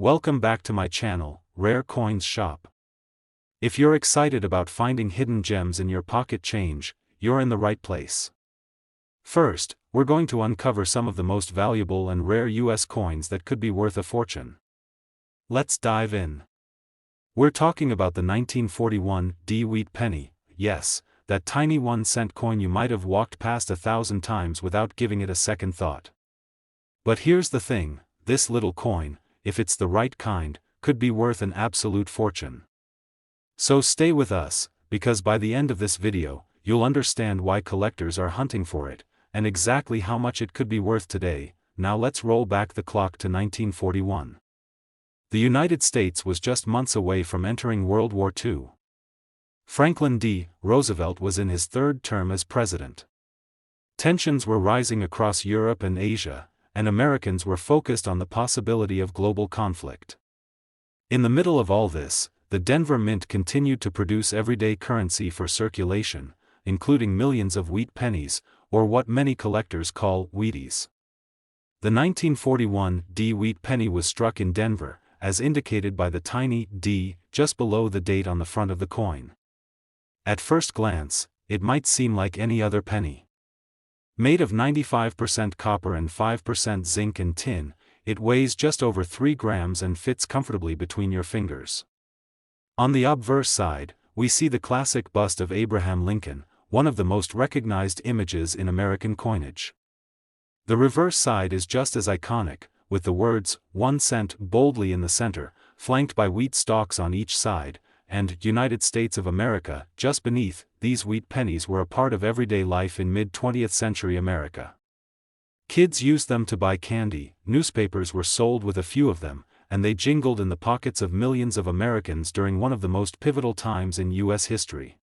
Welcome back to my channel, Rare Coins Shop. If you're excited about finding hidden gems in your pocket change, you're in the right place. First, we're going to uncover some of the most valuable and rare US coins that could be worth a fortune. Let's dive in. We're talking about the 1941 D-Wheat penny, yes, that tiny 1-cent coin you might have walked past 1,000 times without giving it a second thought. But here's the thing, this little coin, if it's the right kind, could be worth an absolute fortune. So stay with us, because by the end of this video, you'll understand why collectors are hunting for it, and exactly how much it could be worth today. Now let's roll back the clock to 1941. The United States was just months away from entering World War II. Franklin D. Roosevelt was in his third term as president. Tensions were rising across Europe and Asia, and Americans were focused on the possibility of global conflict. In the middle of all this, the Denver Mint continued to produce everyday currency for circulation, including millions of wheat pennies, or what many collectors call wheaties. The 1941 D-Wheat penny was struck in Denver, as indicated by the tiny D just below the date on the front of the coin. At first glance, it might seem like any other penny. Made of 95% copper and 5% zinc and tin, it weighs just over 3 grams and fits comfortably between your fingers. On the obverse side, we see the classic bust of Abraham Lincoln, one of the most recognized images in American coinage. The reverse side is just as iconic, with the words, 1 cent boldly in the center, flanked by wheat stalks on each side, and United States of America just beneath. These wheat pennies were a part of everyday life in mid-20th century America. Kids used them to buy candy, newspapers were sold with a few of them, and they jingled in the pockets of millions of Americans during one of the most pivotal times in U.S. history.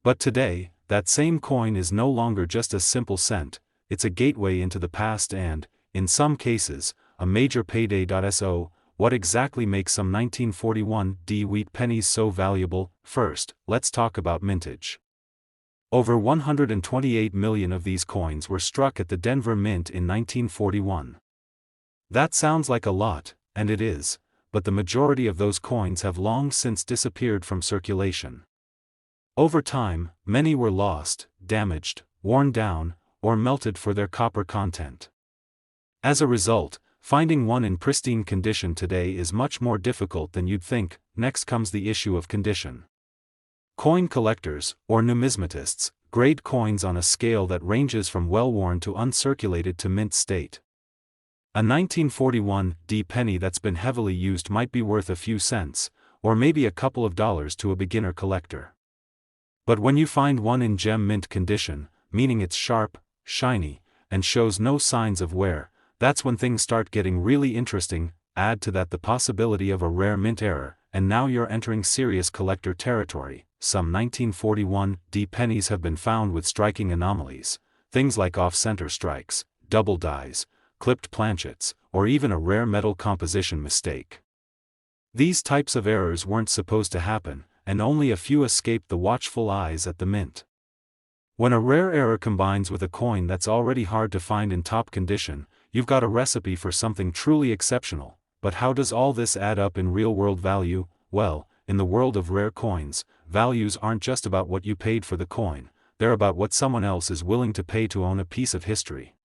But today, that same coin is no longer just a simple cent, it's a gateway into the past and, in some cases, a major payday. So, what exactly makes some 1941 D-Wheat pennies so valuable? First, let's talk about mintage. Over 128 million of these coins were struck at the Denver Mint in 1941. That sounds like a lot, and it is, but the majority of those coins have long since disappeared from circulation. Over time, many were lost, damaged, worn down, or melted for their copper content. As a result, finding one in pristine condition today is much more difficult than you'd think. Next comes the issue of condition. Coin collectors, or numismatists, grade coins on a scale that ranges from well-worn to uncirculated to mint state. A 1941 D penny that's been heavily used might be worth a few cents, or maybe a couple of dollars to a beginner collector. But when you find one in gem mint condition, meaning it's sharp, shiny, and shows no signs of wear, that's when things start getting really interesting. Add to that the possibility of a rare mint error, and now you're entering serious collector territory. Some 1941 D pennies have been found with striking anomalies, things like off-center strikes, double dies, clipped planchets, or even a rare metal composition mistake. These types of errors weren't supposed to happen, and only a few escaped the watchful eyes at the mint. When a rare error combines with a coin that's already hard to find in top condition, you've got a recipe for something truly exceptional. But how does all this add up in real-world value? Well, in the world of rare coins, values aren't just about what you paid for the coin, they're about what someone else is willing to pay to own a piece of history.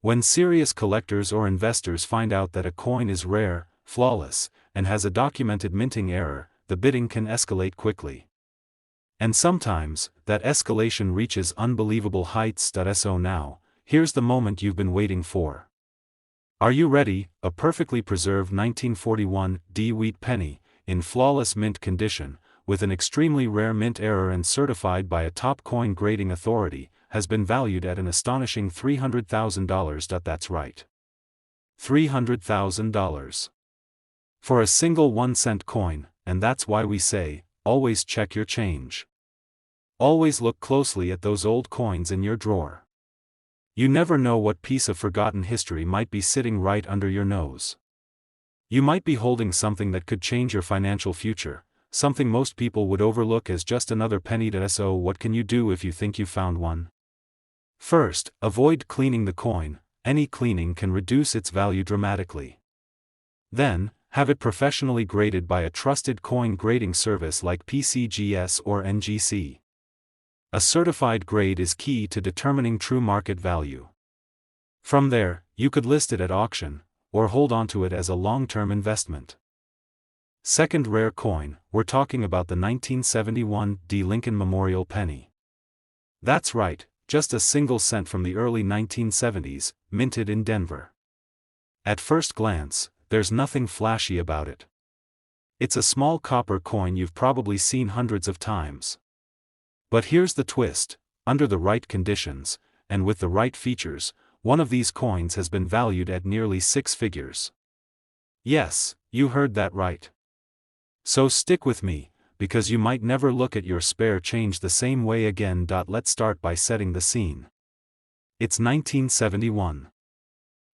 When serious collectors or investors find out that a coin is rare, flawless, and has a documented minting error, the bidding can escalate quickly. And sometimes, that escalation reaches unbelievable heights. So now, here's the moment you've been waiting for. Are you ready? A perfectly preserved 1941 D-Wheat penny, in flawless mint condition, with an extremely rare mint error and certified by a top coin grading authority, has been valued at an astonishing $300,000. That's right. $300,000. For a single 1-cent coin, and that's why we say, always check your change. Always look closely at those old coins in your drawer. You never know what piece of forgotten history might be sitting right under your nose. You might be holding something that could change your financial future, something most people would overlook as just another penny. So what can you do if you think you found one? First, avoid cleaning the coin. Any cleaning can reduce its value dramatically. Then, Have it professionally graded by a trusted coin grading service like PCGS or NGC. A certified grade is key to determining true market value. From there, you could list it at auction, or hold onto it as a long-term investment. Second rare coin, we're talking about the 1971 D. Lincoln Memorial Penny. That's right, just a single cent from the early 1970s, minted in Denver. At first glance, there's nothing flashy about it. It's a small copper coin you've probably seen hundreds of times. But here's the twist: under the right conditions, and with the right features, one of these coins has been valued at nearly 6 figures. Yes, you heard that right. So stick with me, because you might never look at your spare change the same way again. Let's start by setting the scene. It's 1971.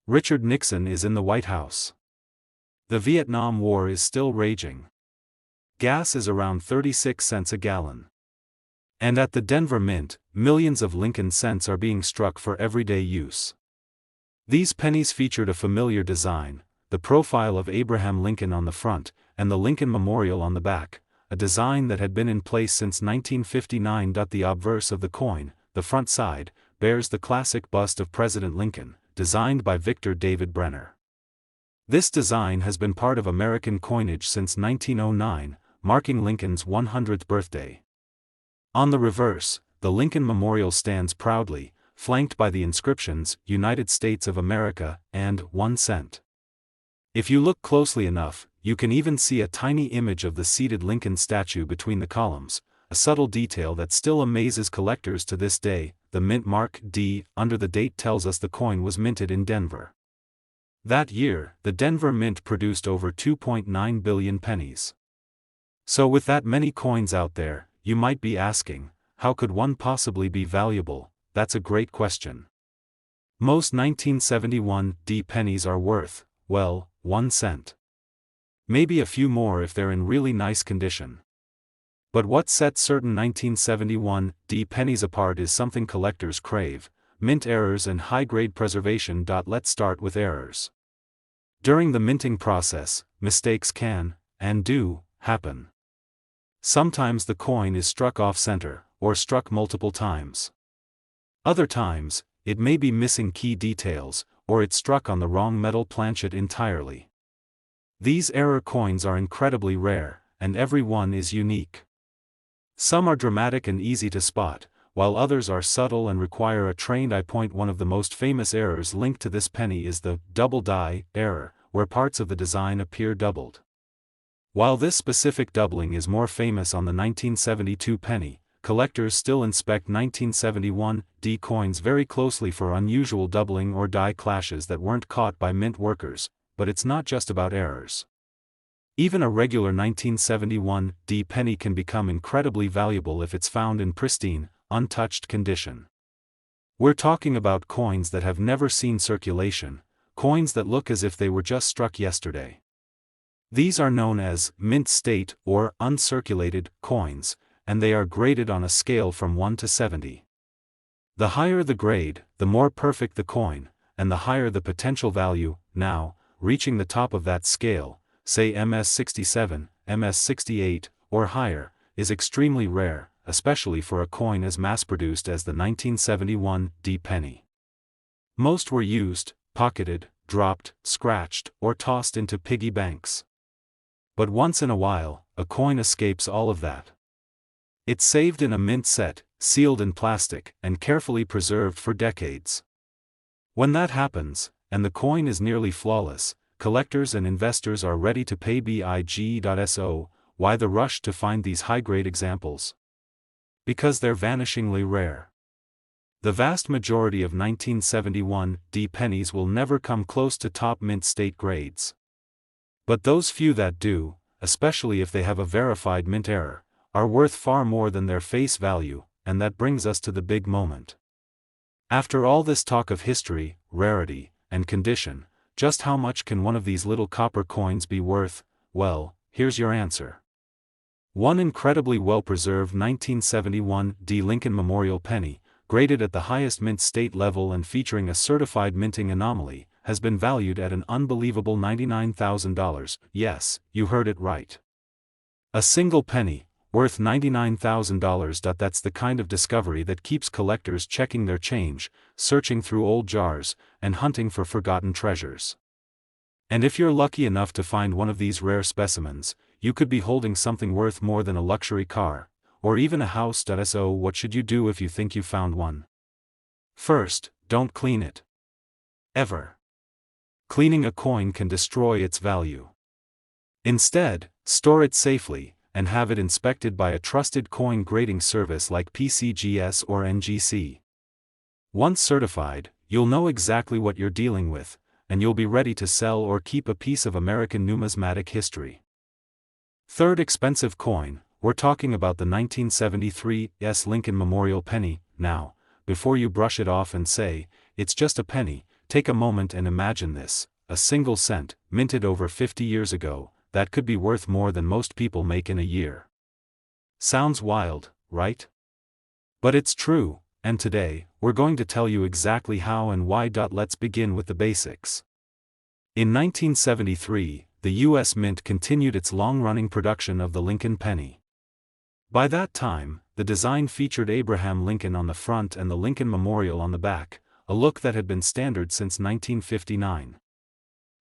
Richard Nixon is in the White House. The Vietnam War is still raging. Gas is around 36 cents a gallon. And at the Denver Mint, millions of Lincoln cents are being struck for everyday use. These pennies featured a familiar design, the profile of Abraham Lincoln on the front, and the Lincoln Memorial on the back, a design that had been in place since 1959. The obverse of the coin, the front side, bears the classic bust of President Lincoln, designed by Victor David Brenner. This design has been part of American coinage since 1909, marking Lincoln's 100th birthday. On the reverse, the Lincoln Memorial stands proudly, flanked by the inscriptions "United States of America" and "1 cent." If you look closely enough, you can even see a tiny image of the seated Lincoln statue between the columns, a subtle detail that still amazes collectors to this day. The mint mark D under the date tells us the coin was minted in Denver. That year, the Denver Mint produced over 2.9 billion pennies. So with that many coins out there, you might be asking, how could one possibly be valuable? That's a great question. Most 1971 D pennies are worth, well, 1 cent. Maybe a few more if they're in really nice condition. But what sets certain 1971 D pennies apart is something collectors crave: mint errors and high-grade preservation. Let's start with errors. During the minting process, mistakes can, and do, happen. Sometimes the coin is struck off-center, or struck multiple times. Other times, it may be missing key details, or it's struck on the wrong metal planchet entirely. These error coins are incredibly rare, and every one is unique. Some are dramatic and easy to spot, while others are subtle and require a trained eye. One of the most famous errors linked to this penny is the double die error, where parts of the design appear doubled. While this specific doubling is more famous on the 1972 penny, collectors still inspect 1971 D coins very closely for unusual doubling or die clashes that weren't caught by mint workers. But it's not just about errors. Even a regular 1971 D penny can become incredibly valuable if it's found in pristine, untouched condition. We're talking about coins that have never seen circulation, coins that look as if they were just struck yesterday. These are known as mint state or uncirculated coins, and they are graded on a scale from 1 to 70. The higher the grade, the more perfect the coin, and the higher the potential value. Now, reaching the top of that scale, say MS67, MS68, or higher, is extremely rare, especially for a coin as mass-produced as the 1971 D penny. Most were used, pocketed, dropped, scratched, or tossed into piggy banks. But once in a while, a coin escapes all of that. It's saved in a mint set, sealed in plastic, and carefully preserved for decades. When that happens, and the coin is nearly flawless, collectors and investors are ready to pay big. Why the rush to find these high-grade examples? Because they're vanishingly rare. The vast majority of 1971 D pennies will never come close to top mint state grades. But those few that do, especially if they have a verified mint error, are worth far more than their face value, and that brings us to the big moment. After all this talk of history, rarity, and condition, just how much can one of these little copper coins be worth? Well, here's your answer. One incredibly well-preserved 1971 D Lincoln Memorial penny, graded at the highest mint state level and featuring a certified minting anomaly, has been valued at an unbelievable $99,000. Yes, you heard it right. A single penny, worth $99,000. That's the kind of discovery that keeps collectors checking their change, searching through old jars, and hunting for forgotten treasures. And if you're lucky enough to find one of these rare specimens, you could be holding something worth more than a luxury car, or even a house. So what should you do if you think you found one? First, don't clean it. Ever. Cleaning a coin can destroy its value. Instead, store it safely, and have it inspected by a trusted coin grading service like PCGS or NGC. Once certified, you'll know exactly what you're dealing with, and you'll be ready to sell or keep a piece of American numismatic history. Third expensive coin, we're talking about the 1973 Lincoln Memorial penny. Now, before you brush it off and say, it's just a penny, take a moment and imagine this: a single cent, minted over 50 years ago, that could be worth more than most people make in a year. Sounds wild, right? But it's true, and today, we're going to tell you exactly how and why. Let's begin with the basics. In 1973, the U.S. Mint continued its long-running production of the Lincoln penny. By that time, the design featured Abraham Lincoln on the front and the Lincoln Memorial on the back, a look that had been standard since 1959.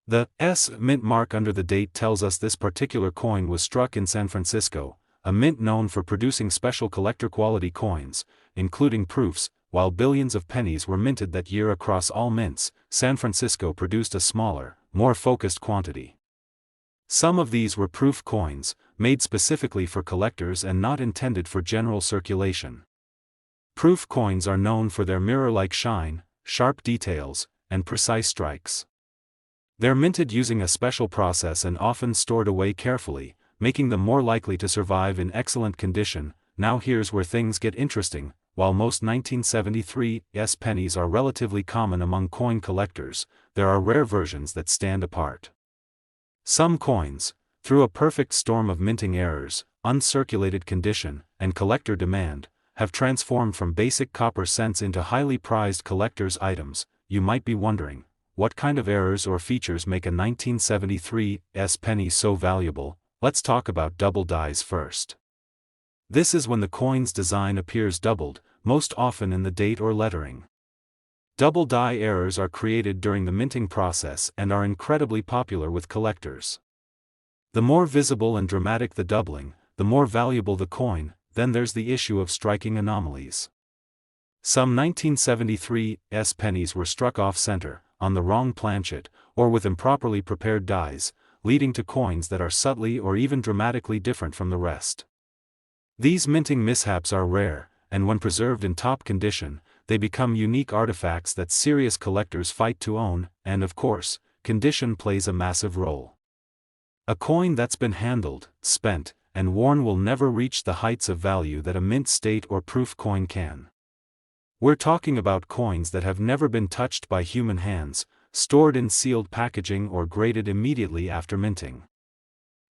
The S mint mark under the date tells us this particular coin was struck in San Francisco, a mint known for producing special collector-quality coins, including proofs. While billions of pennies were minted that year across all mints, San Francisco produced a smaller, more focused quantity. Some of these were proof coins, made specifically for collectors and not intended for general circulation. Proof coins are known for their mirror-like shine, sharp details, and precise strikes. They're minted using a special process and often stored away carefully, making them more likely to survive in excellent condition. Now here's where things get interesting. While most 1973 pennies are relatively common among coin collectors, there are rare versions that stand apart. Some coins, through a perfect storm of minting errors, uncirculated condition, and collector demand, have transformed from basic copper cents into highly prized collector's items. You might be wondering, what kind of errors or features make a 1973 penny so valuable? Let's talk about double dies first. This is when the coin's design appears doubled, most often in the date or lettering. Double die errors are created during the minting process and are incredibly popular with collectors. The more visible and dramatic the doubling, the more valuable the coin. Then there's the issue of striking anomalies. Some 1973 pennies were struck off-center, on the wrong planchet, or with improperly prepared dies, leading to coins that are subtly or even dramatically different from the rest. These minting mishaps are rare, and when preserved in top condition, they become unique artifacts that serious collectors fight to own, and of course, condition plays a massive role. A coin that's been handled, spent, and worn will never reach the heights of value that a mint state or proof coin can. We're talking about coins that have never been touched by human hands, stored in sealed packaging or graded immediately after minting.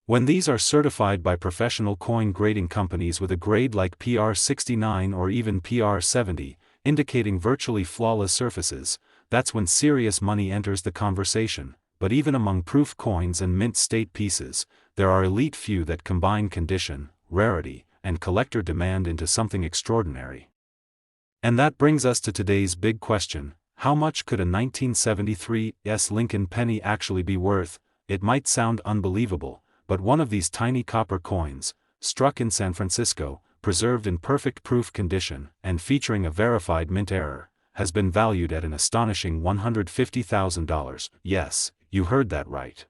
When these are certified by professional coin grading companies with a grade like PR69 or even PR70, indicating virtually flawless surfaces, that's when serious money enters the conversation. But even among proof coins and mint state pieces, there are elite few that combine condition, rarity, and collector demand into something extraordinary. And that brings us to today's big question: how much could a 1973 Lincoln penny actually be worth? It might sound unbelievable, but one of these tiny copper coins, struck in San Francisco, preserved in perfect proof condition, and featuring a verified mint error, has been valued at an astonishing $150,000. Yes, you heard that right.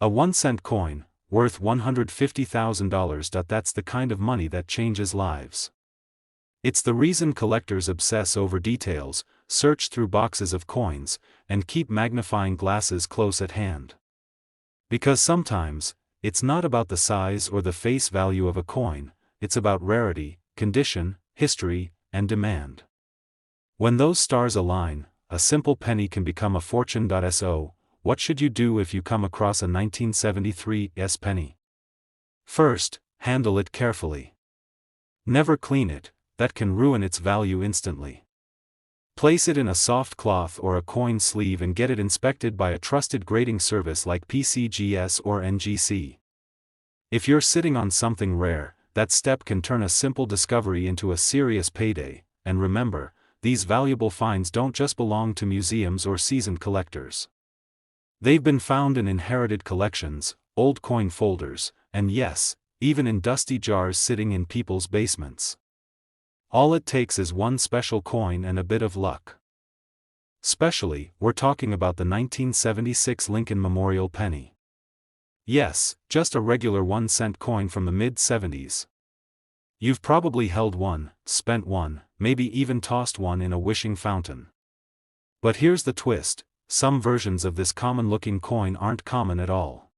A 1-cent coin, worth $150,000. That's the kind of money that changes lives. It's the reason collectors obsess over details, search through boxes of coins, and keep magnifying glasses close at hand. Because sometimes, it's not about the size or the face value of a coin, it's about rarity, condition, history, and demand. When those stars align, a simple penny can become a fortune. So, what should you do if you come across a 1973 penny? First, handle it carefully. Never clean it, that can ruin its value instantly. Place it in a soft cloth or a coin sleeve and get it inspected by a trusted grading service like PCGS or NGC. If you're sitting on something rare, that step can turn a simple discovery into a serious payday, and remember, these valuable finds don't just belong to museums or seasoned collectors. They've been found in inherited collections, old coin folders, and yes, even in dusty jars sitting in people's basements. All it takes is one special coin and a bit of luck. Specially, we're talking about the 1976 Lincoln Memorial penny. Yes, just a regular 1-cent coin from the mid-70s. You've probably held one, spent one, maybe even tossed one in a wishing fountain. But here's the twist, some versions of this common-looking coin aren't common at all.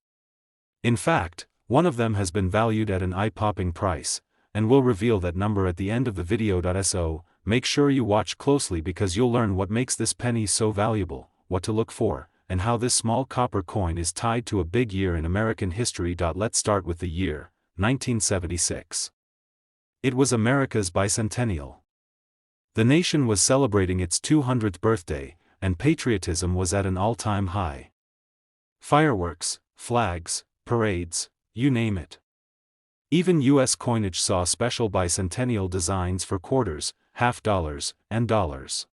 In fact, one of them has been valued at an eye-popping price, and we'll reveal that number at the end of the video. So, make sure you watch closely because you'll learn what makes this penny so valuable, what to look for, and how this small copper coin is tied to a big year in American history. Let's start with the year, 1976. It was America's bicentennial. The nation was celebrating its 200th birthday, and patriotism was at an all-time high. Fireworks, flags, parades, you name it. Even U.S. coinage saw special bicentennial designs for quarters, half dollars, and dollars.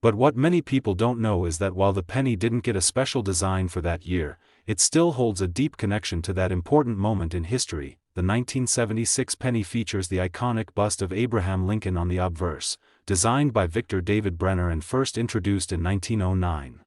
But what many people don't know is that while the penny didn't get a special design for that year, it still holds a deep connection to that important moment in history. The 1976 penny features the iconic bust of Abraham Lincoln on the obverse, designed by Victor David Brenner and first introduced in 1909.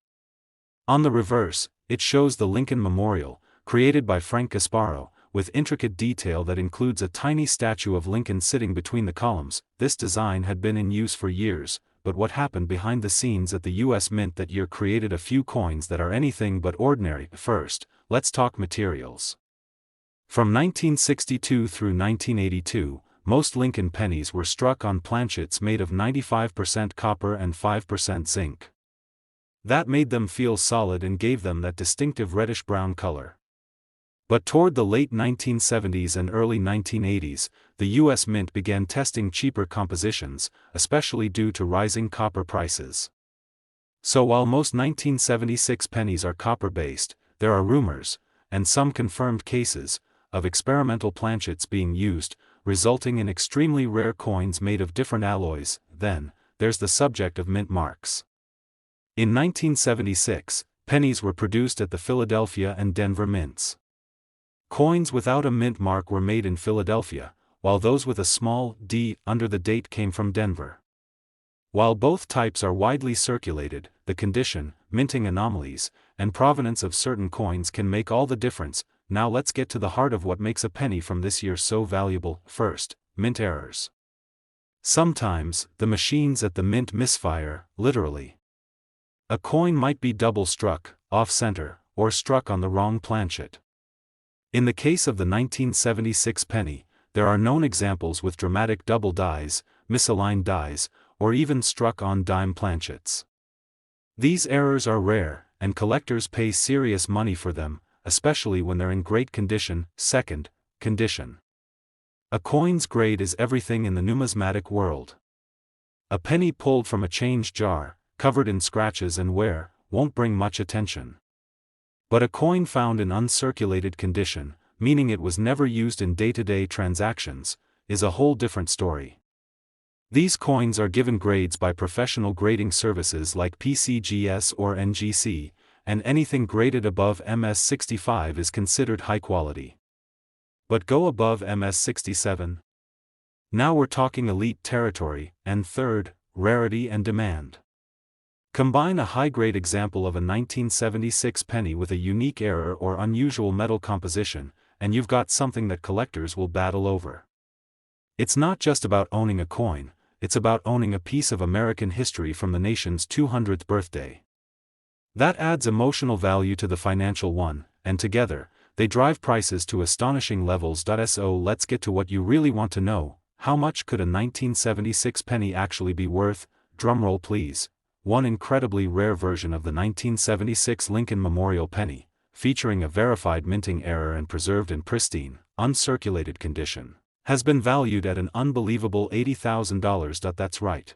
On the reverse, it shows the Lincoln Memorial, created by Frank Gasparo, with intricate detail that includes a tiny statue of Lincoln sitting between the columns. This design had been in use for years, but what happened behind the scenes at the U.S. Mint that year created a few coins that are anything but ordinary. First, let's talk materials. From 1962 through 1982, most Lincoln pennies were struck on planchets made of 95% copper and 5% zinc. That made them feel solid and gave them that distinctive reddish-brown color. But toward the late 1970s and early 1980s, the U.S. Mint began testing cheaper compositions, especially due to rising copper prices. So while most 1976 pennies are copper-based, there are rumors, and some confirmed cases, of experimental planchets being used, resulting in extremely rare coins made of different alloys. Then, there's the subject of mint marks. In 1976, pennies were produced at the Philadelphia and Denver mints. Coins without a mint mark were made in Philadelphia, while those with a small d under the date came from Denver. While both types are widely circulated, the condition, minting anomalies, and provenance of certain coins can make all the difference. Now let's get to the heart of what makes a penny from this year so valuable. First, mint errors. Sometimes, the machines at the mint misfire, literally. A coin might be double-struck, off-center, or struck on the wrong planchet. In the case of the 1976 penny, there are known examples with dramatic double dies, misaligned dies, or even struck on dime planchets. These errors are rare, and collectors pay serious money for them, especially when they're in great condition. Second, condition. A coin's grade is everything in the numismatic world. A penny pulled from a change jar, covered in scratches and wear, won't bring much attention. But a coin found in uncirculated condition, meaning it was never used in day-to-day transactions, is a whole different story. These coins are given grades by professional grading services like PCGS or NGC, and anything graded above MS65 is considered high quality. But go above MS67? Now we're talking elite territory. And third, rarity and demand. Combine a high-grade example of a 1976 penny with a unique error or unusual metal composition, and you've got something that collectors will battle over. It's not just about owning a coin, it's about owning a piece of American history from the nation's 200th birthday. That adds emotional value to the financial one, and together, they drive prices to astonishing levels. So let's get to what you really want to know: how much could a 1976 penny actually be worth? Drumroll please. One incredibly rare version of the 1976 Lincoln Memorial penny, featuring a verified minting error and preserved in pristine, uncirculated condition, has been valued at an unbelievable $80,000. That's right.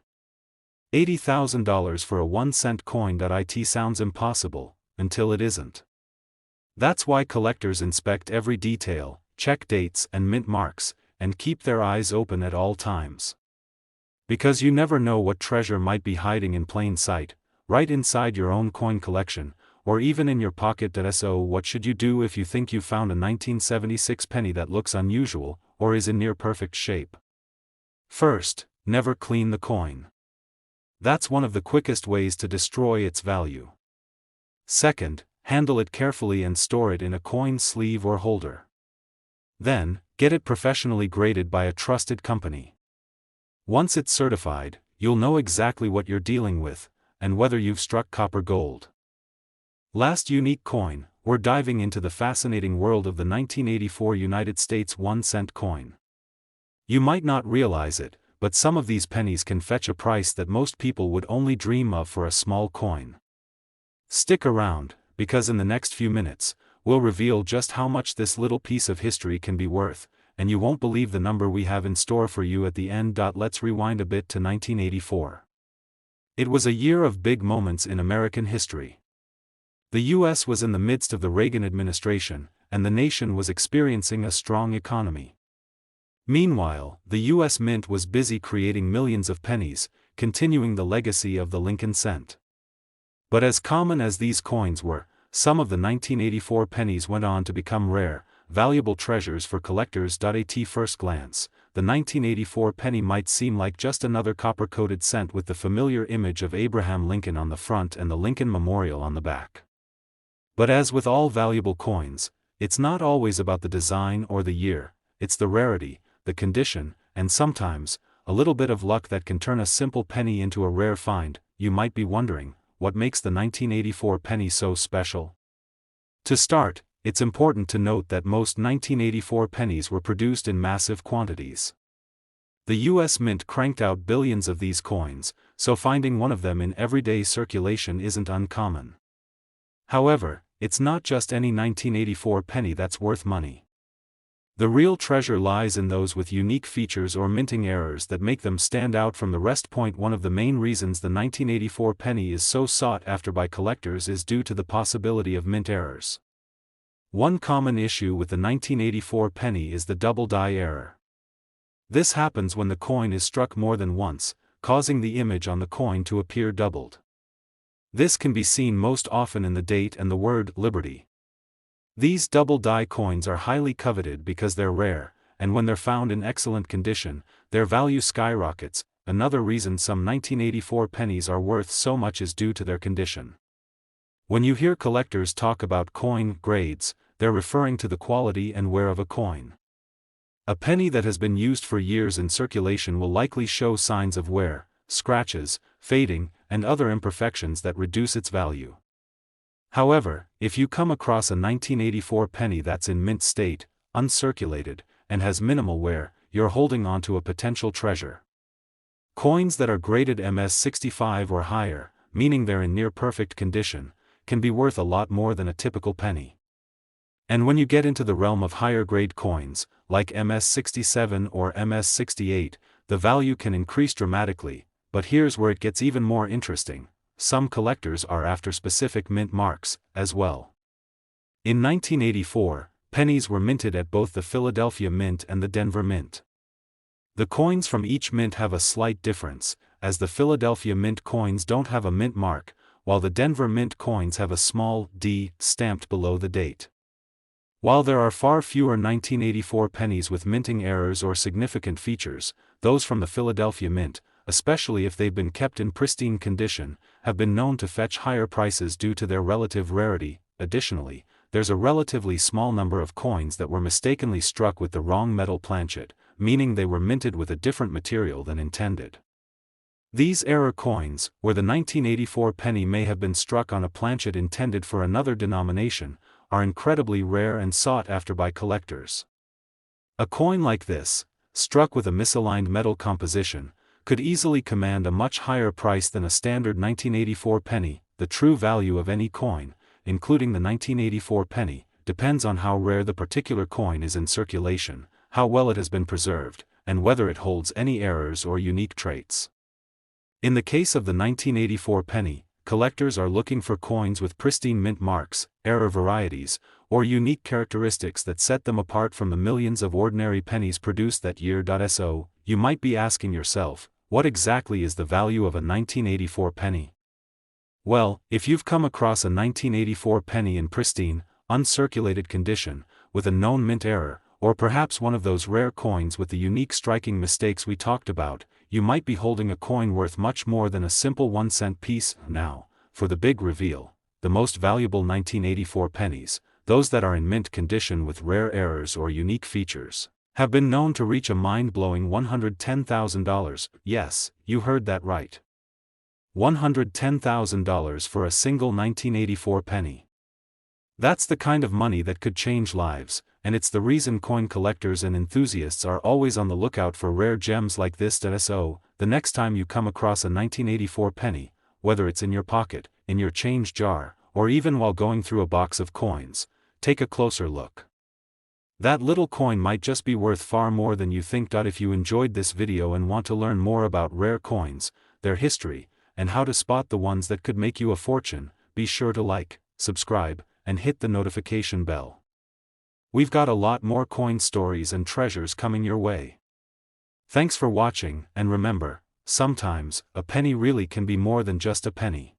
$80,000 for a 1-cent coin. It sounds impossible, until it isn't. That's why collectors inspect every detail, check dates and mint marks, and keep their eyes open at all times. Because you never know what treasure might be hiding in plain sight, right inside your own coin collection, or even in your pocket. So what should you do if you think you found a 1976 penny that looks unusual, or is in near perfect shape? First, never clean the coin. That's one of the quickest ways to destroy its value. Second, handle it carefully and store it in a coin sleeve or holder. Then, get it professionally graded by a trusted company. Once it's certified, you'll know exactly what you're dealing with, and whether you've struck copper gold. Last unique coin, we're diving into the fascinating world of the 1984 United States 1-cent coin. You might not realize it, but some of these pennies can fetch a price that most people would only dream of for a small coin. Stick around, because in the next few minutes, we'll reveal just how much this little piece of history can be worth, and you won't believe the number we have in store for you at the end. Let's rewind a bit to 1984. It was a year of big moments in American history. The U.S. was in the midst of the Reagan administration, and the nation was experiencing a strong economy. Meanwhile, the U.S. Mint was busy creating millions of pennies, continuing the legacy of the Lincoln cent. But as common as these coins were, some of the 1984 pennies went on to become rare, valuable treasures for collectors. At first glance, the 1984 penny might seem like just another copper-coated cent with the familiar image of Abraham Lincoln on the front and the Lincoln Memorial on the back. But as with all valuable coins, it's not always about the design or the year, it's the rarity, the condition, and sometimes, a little bit of luck that can turn a simple penny into a rare find. You might be wondering, what makes the 1984 penny so special? To start, it's important to note that most 1984 pennies were produced in massive quantities. The U.S. Mint cranked out billions of these coins, so finding one of them in everyday circulation isn't uncommon. However, it's not just any 1984 penny that's worth money. The real treasure lies in those with unique features or minting errors that make them stand out from the rest. One of the main reasons the 1984 penny is so sought after by collectors is due to the possibility of mint errors. One common issue with the 1984 penny is the double die error. This happens when the coin is struck more than once, causing the image on the coin to appear doubled. This can be seen most often in the date and the word Liberty. These double die coins are highly coveted because they're rare, and when they're found in excellent condition, their value skyrockets. Another reason some 1984 pennies are worth so much is due to their condition. When you hear collectors talk about coin grades, they're referring to the quality and wear of a coin. A penny that has been used for years in circulation will likely show signs of wear, scratches, fading, and other imperfections that reduce its value. However, if you come across a 1984 penny that's in mint state, uncirculated, and has minimal wear, you're holding on to a potential treasure. Coins that are graded MS65 or higher, meaning they're in near perfect condition, can be worth a lot more than a typical penny. And when you get into the realm of higher grade coins, like MS67 or MS68, the value can increase dramatically. But here's where it gets even more interesting. Some collectors are after specific mint marks, as well. In 1984, pennies were minted at both the Philadelphia Mint and the Denver Mint. The coins from each mint have a slight difference, as the Philadelphia Mint coins don't have a mint mark, while the Denver Mint coins have a small D stamped below the date. While there are far fewer 1984 pennies with minting errors or significant features, those from the Philadelphia Mint, especially if they've been kept in pristine condition, have been known to fetch higher prices due to their relative rarity. Additionally, there's a relatively small number of coins that were mistakenly struck with the wrong metal planchet, meaning they were minted with a different material than intended. These error coins, where the 1984 penny may have been struck on a planchet intended for another denomination, are incredibly rare and sought after by collectors. A coin like this, struck with a misaligned metal composition, could easily command a much higher price than a standard 1984 penny. The true value of any coin, including the 1984 penny, depends on how rare the particular coin is in circulation, how well it has been preserved, and whether it holds any errors or unique traits. In the case of the 1984 penny, collectors are looking for coins with pristine mint marks, error varieties, or unique characteristics that set them apart from the millions of ordinary pennies produced that year. So, you might be asking yourself, what exactly is the value of a 1984 penny? Well, if you've come across a 1984 penny in pristine, uncirculated condition, with a known mint error, or perhaps one of those rare coins with the unique striking mistakes we talked about, you might be holding a coin worth much more than a simple 1-cent piece. Now, for the big reveal, the most valuable 1984 pennies, those that are in mint condition with rare errors or unique features, have been known to reach a mind-blowing $110,000. Yes, you heard that right. $110,000 for a single 1984 penny. That's the kind of money that could change lives, and it's the reason coin collectors and enthusiasts are always on the lookout for rare gems like this. So, the next time you come across a 1984 penny, whether it's in your pocket, in your change jar, or even while going through a box of coins, take a closer look. That little coin might just be worth far more than you think. If you enjoyed this video and want to learn more about rare coins, their history, and how to spot the ones that could make you a fortune, be sure to like, subscribe, and hit the notification bell. We've got a lot more coin stories and treasures coming your way. Thanks for watching, and remember, sometimes, a penny really can be more than just a penny.